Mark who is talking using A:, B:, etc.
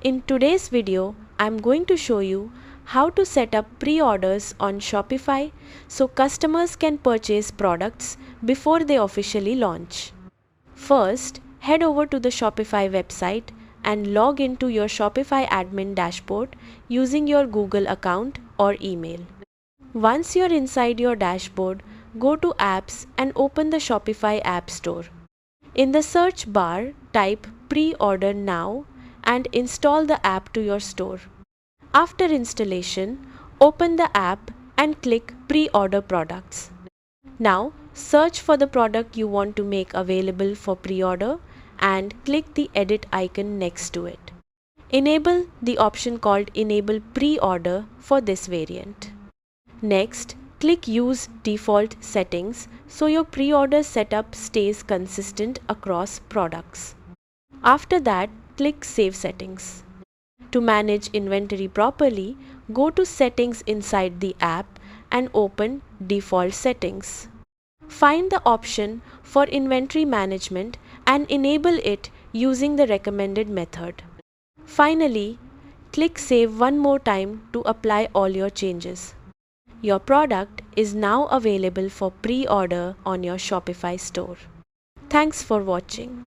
A: In today's video, I'm going to show you how to set up pre-orders on Shopify so customers can purchase products before they officially launch. First, head over to the Shopify website and log into your Shopify admin dashboard using your Google account or email. Once you're inside your dashboard, go to Apps and open the Shopify App Store. In the search bar, type Pre-order Now and install the app to your store. After installation, open the app and click Pre-order Products. Now, search for the product you want to make available for pre-order and click the edit icon next to it. Enable the option called Enable Pre-order for this variant. Next, click Use Default Settings so your pre-order setup stays consistent across products. After that, click Save Settings. To manage inventory properly, go to Settings inside the app and open Default Settings. Find the option for inventory management and enable it using the recommended method. Finally, click Save one more time to apply all your changes. Your product is now available for pre-order on your Shopify store. Thanks for watching.